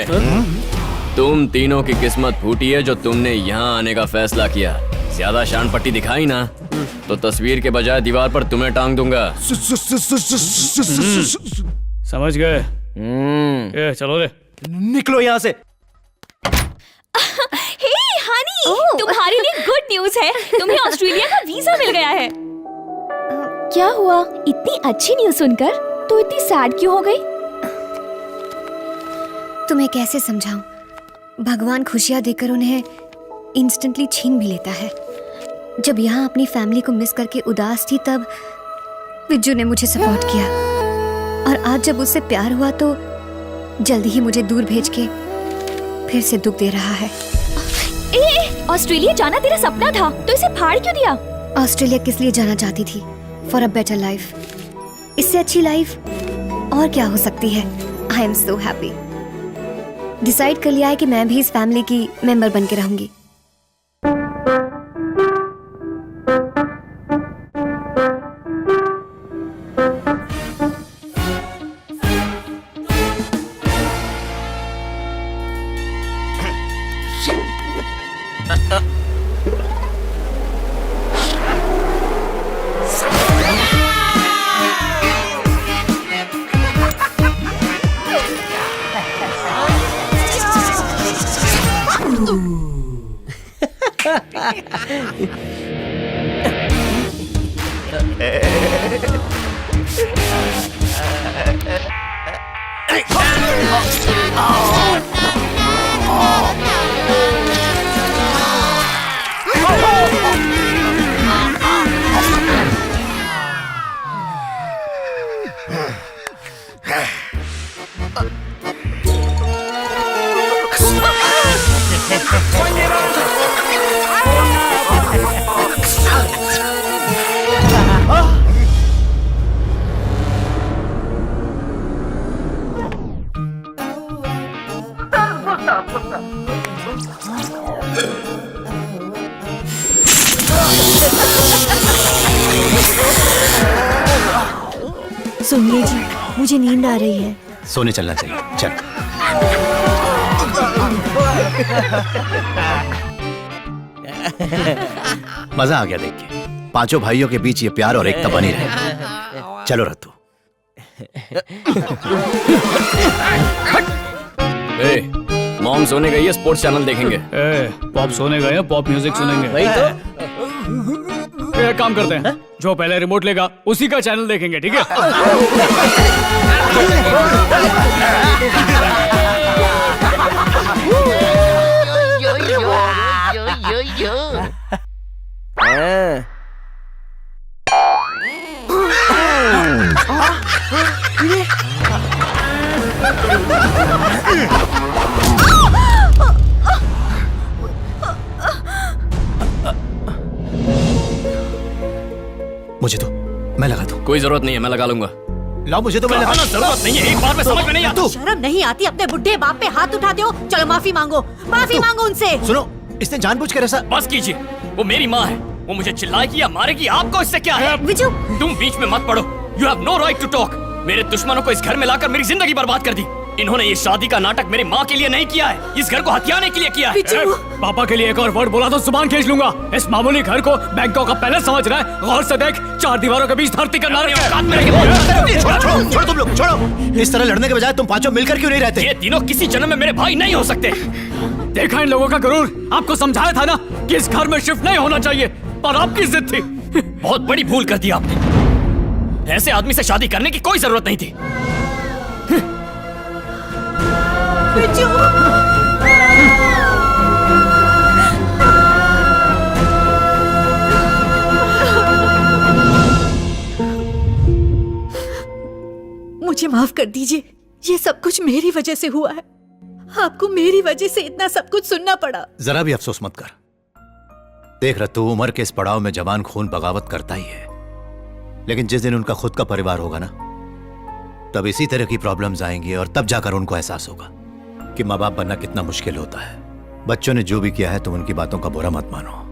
तुम तीनों की किस्मत फूटी है जो तुमने यहाँ आने का फैसला किया। ज्यादा शान पट्टी दिखाई ना तो तस्वीर के बजाय दीवार पर तुम्हें टांग दूंगा। समझ गए? चलो रे, निकलो यहाँ से। हे हनी, तुम्हारे लिए गुड न्यूज़ है, तुम्हें ऑस्ट्रेलिया का वीजा मिल गया है। क्या हुआ? इतनी अच्छी न्यूज़ सुनकर तो इतनी सैड क्यों हो गई? तुम्हें कैसे समझाऊं? भगवान खुशियां देकर उन्हें इंस्टेंटली छीन भी लेता है। जब यहाँ अपनी फैमिली को मिस करके उदास थी तब विज्जू ने मुझे सपोर्ट किया, और आज जब उससे प्यार हुआ तो जल्दी ही मुझे दूर भेज के फिर से दुख दे रहा है। ऑस्ट्रेलिया जाना तेरा सपना था, तो इसे फाड़ क्यों दिया? ऑस्ट्रेलिया किस लिए जाना चाहती थी? For a better life. इससे अच्छी लाइफ और क्या हो सकती है? I am so happy. Decide कर लिया है कि मैं भी इस फैमिली की मेंबर बन के रहूंगी। सुनिए जी, मुझे नींद आ रही है। सोने चलना चाहिए, चल। मजा आ गया देख के। पांचों भाइयों के बीच ये प्यार और एकता बनी रहे। चलो रत्तू। मॉम सोने गई है, स्पोर्ट्स चैनल देखेंगे। पॉप सोने गए हैं, पॉप म्यूजिक सुनेंगे। वही तो। एक काम करते हैं, जो पहले रिमोट लेगा उसी का चैनल देखेंगे, ठीक है? मुझे तो मैं लगा दूं। कोई जरूरत नहीं है, मैं लगा लूंगा। लाओ मुझे तो मैं लगा। जरूरत नहीं है, एक बार में समझ में नहीं आता। शर्म नहीं आती? अपने बुढ़े बाप पे हाथ उठाते हो। चलो माफी मांगो, माफी मांगो उनसे। सुनो, इसने जानबूझकर ऐसा। बस कीजिए, वो मेरी माँ है, वो मुझे चिल्लाएगी या मारेगी, आपको इससे क्या है? विजू, तुम बीच में मत पड़ो। You have no right to talk. मेरे दुश्मनों को इस घर में लाकर मेरी जिंदगी बर्बाद कर दी। इन्होंने ये शादी का नाटक मेरे माँ के लिए नहीं किया है, इस घर को हथियाने के लिए किया है। पापा के लिए एक और वर्ड बोला तो जुबान खींच लूंगा। इस मामूली घर को बैंकों का पैलेस समझ रहा है। गौर से देख, चार दीवारों के बीच धरती का नारक है। छोड़ो तुम लोग, छोड़ो। इस तरह लड़ने के बजाय तुम पांचों मिलकर क्यों नहीं रहते? ये तीनों किसी जन्म में मेरे भाई नहीं हो सकते। देखा इन लोगों का गुरूर। आपको समझाया था ना कि इस घर में शिफ्ट नहीं होना चाहिए, पर आपकी जिद थी। बहुत बड़ी भूल कर दी आपने। ऐसे आदमी से शादी करने की कोई जरूरत नहीं थी। मुझे माफ कर दीजिए, ये सब कुछ मेरी वजह से हुआ है। आपको मेरी वजह से इतना सब कुछ सुनना पड़ा। जरा भी अफसोस मत कर। देख रत्तू, उम्र के इस पड़ाव में जवान खून बगावत करता ही है, लेकिन जिस दिन उनका खुद का परिवार होगा ना, तब इसी तरह की प्रॉब्लम्स आएंगी और तब जाकर उनको एहसास होगा कि माँ बाप बनना कितना मुश्किल होता है। बच्चों ने जो भी किया है तुम उनकी बातों का बुरा मत मानो।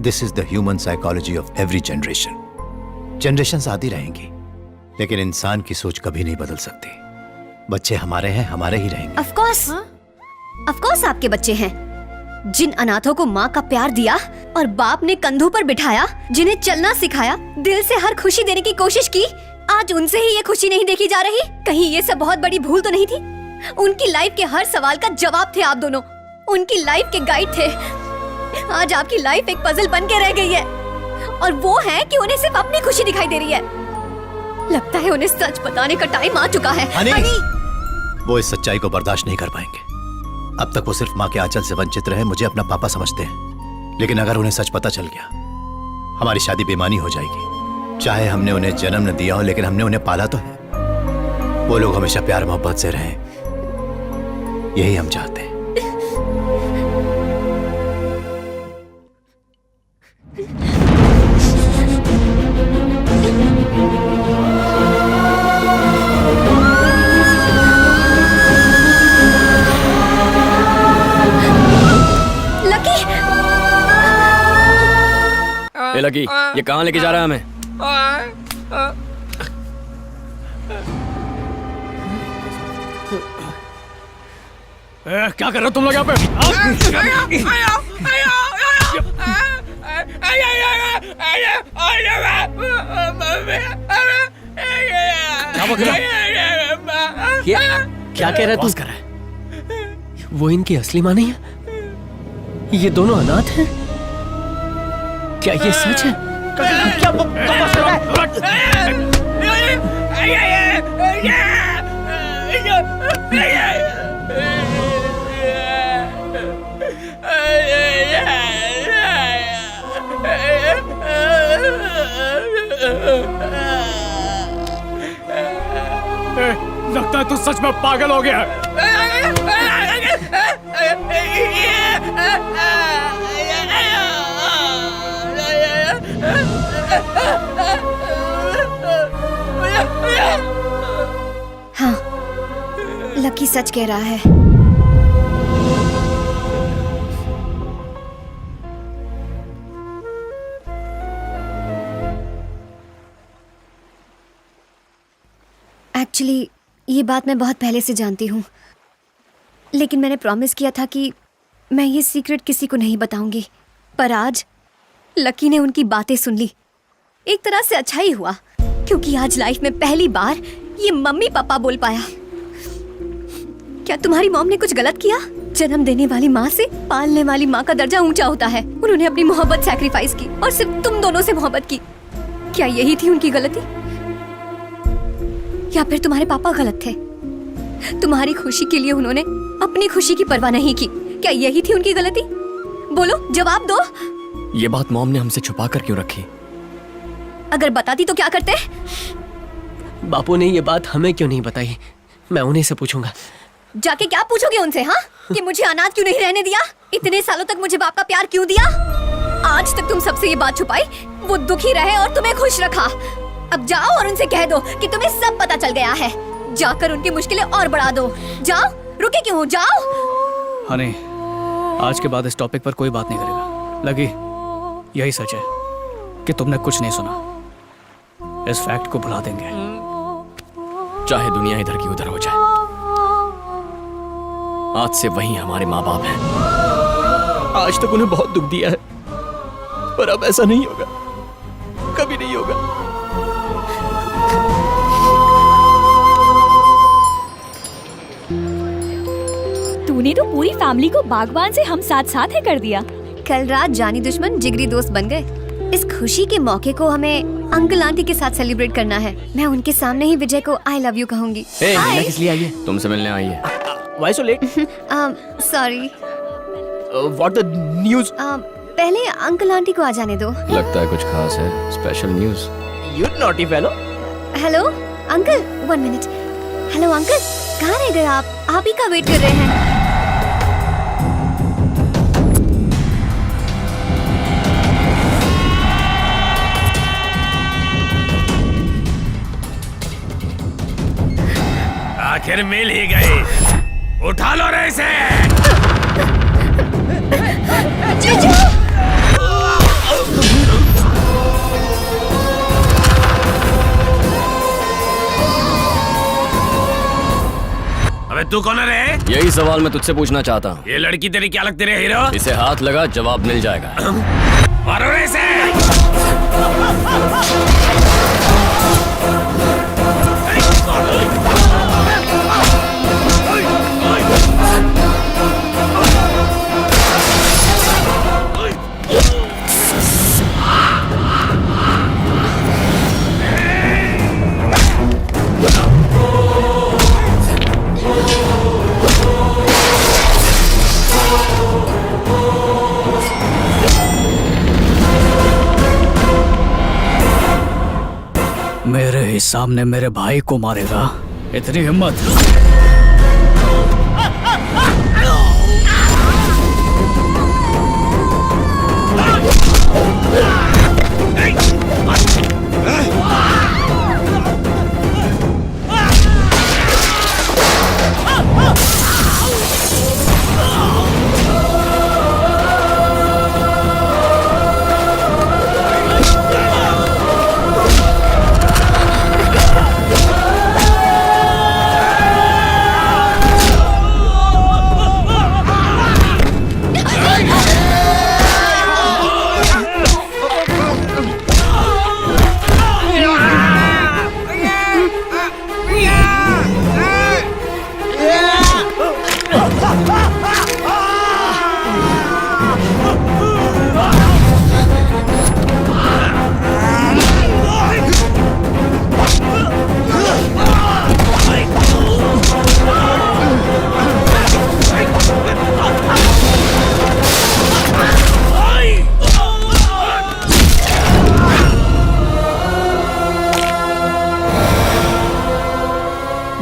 This is the human psychology of every generation. Generations आती रहेंगी, लेकिन इंसान की सोच कभी नहीं बदल सकती। बच्चे हमारे हैं, हमारे ही रहेंगे। ऑफ कोर्स आपके बच्चे हैं। जिन अनाथों को माँ का प्यार दिया और बाप ने कंधों पर बिठाया, जिन्हें चलना सिखाया, दिल से हर खुशी देने की कोशिश की, आज उनसे ही ये खुशी नहीं देखी जा रही। कहीं ये सब बहुत बड़ी भूल तो नहीं थी? उनकी लाइफ के हर सवाल का जवाब थे आप दोनों, उनकी लाइफ के गाइड थे। आज आपकी लाइफ एक पजल बन के रह गई है और वो है कि उन्हें सिर्फ अपनी खुशी दिखाई दे रही है। लगता है उन्हें सच बताने का टाइम आ चुका है। हनी! वो इस सच्चाई को बर्दाश्त नहीं कर पाएंगे। अब तक वो सिर्फ माँ के आंचल से वंचित रहे, मुझे अपना पापा समझते हैं, लेकिन अगर उन्हें सच पता चल गया, हमारी शादी बेईमानी हो जाएगी। चाहे हमने उन्हें जन्म न दिया हो, लेकिन हमने उन्हें पाला तो है। वो लोग हमेशा प्यार मोहब्बत से रहें, यही हम चाहते हैं। लकी, ये कहाँ लेके जा रहा है हमें? क्या कर रहे हो तुम लोग यहाँ पे? क्या कह रहा है तू? कर रहा है। वो इनकी असली माँ नहीं है? ये दोनों अनाथ हैं? क्या ये सच है? क्या बकवास कर रहा ए, लगता है तू सच में पागल हो गया है। हाँ, लकी सच कह रहा है। एक्चुअली ये बात मैं बहुत पहले से जानती हूँ, लेकिन मैंने प्रॉमिस किया था कि मैं ये सीक्रेट किसी को नहीं बताऊंगी। पर आज लकी ने उनकी बातें सुन ली। एक तरह से अच्छा ही हुआ, क्योंकि आज लाइफ में पहली बार ये मम्मी पापा बोल पाया। क्या तुम्हारी मॉम ने कुछ गलत किया? जन्म देने वाली माँ से पालने वाली माँ का दर्जा ऊंचा होता है। उन्होंने अपनी मोहब्बत सैक्रिफाइस की और सिर्फ तुम दोनों से मोहब्बत की। क्या यही थी उनकी गलती, या फिर तुम्हारे पापा गलत थे? तुम्हारी खुशी के लिए उन्होंने अपनी खुशी की परवाह नहीं की। क्या यही थी उनकी गलती? बोलो, जवाब दो। ये बात मॉम ने हमसे छुपा कर क्यों रखी? अगर बताती तो क्या करते? बापू ने ये बात हमें क्यों नहीं बताई? मैं उन्हीं से पूछूंगा। जाके क्या पूछोगे उनसे? हाँ, कि मुझे अनाथ क्यों नहीं रहने दिया? इतने सालों तक मुझे बाप का प्यार क्यों दिया? आज तक तुम सबसे ये बात छुपाई, वो दुखी रहे और तुम्हें खुश रखा। अब जाओ और उनसे कह दो कि तुम्हें सब पता चल गया है। जाकर उनकी मुश्किलें और बढ़ा दो। जाओ, रुके क्यों? जाओ। हनी, आज के बाद इस टॉपिक पर कोई बात नहीं करेगा। लगी, यही सच है कि तुमने कुछ नहीं सुना। इस फैक्ट को भुला देंगे, चाहे दुनिया इधर की उधर हो जाए। आज से वही हमारे माँ बाप हैं। आज तक उन्हें बहुत दुख दिया है, पर अब ऐसा नहीं होगा, कभी नहीं होगा। तूने तो पूरी फैमिली को बागबान से हम साथ साथ है कर दिया। कल रात जानी दुश्मन जिगरी दोस्त बन गए। इस खुशी के मौके को हमें अंकल आंटी के साथ सेलिब्रेट करना है। मैं उनके सामने ही विजय को आई लव यू कहूंगी। मीना किस लिए आई है? तुमसे मिलने आई है। Why so late? Sorry. What the news? पहले अंकल आंटी को आ जाने दो। लगता है कुछ खास है, special news. You naughty fellow. Hello uncle, 1 minute. Hello uncle, कहाँ रह गए आप ही का वेट कर रहे हैं। आखिर मिल ही गई। उठा लो रे इसे। जीजू! अबे तू कौन है रे? यही सवाल मैं तुझसे पूछना चाहता हूँ। ये लड़की तेरी क्या लगती है हीरो? इसे हाथ लगा, जवाब मिल जाएगा। मारो रे इसे। मेरे ही सामने मेरे भाई को मारेगा, इतनी हिम्मत?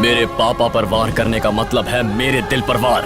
मेरे पापा पर वार करने का मतलब है मेरे दिल पर वार।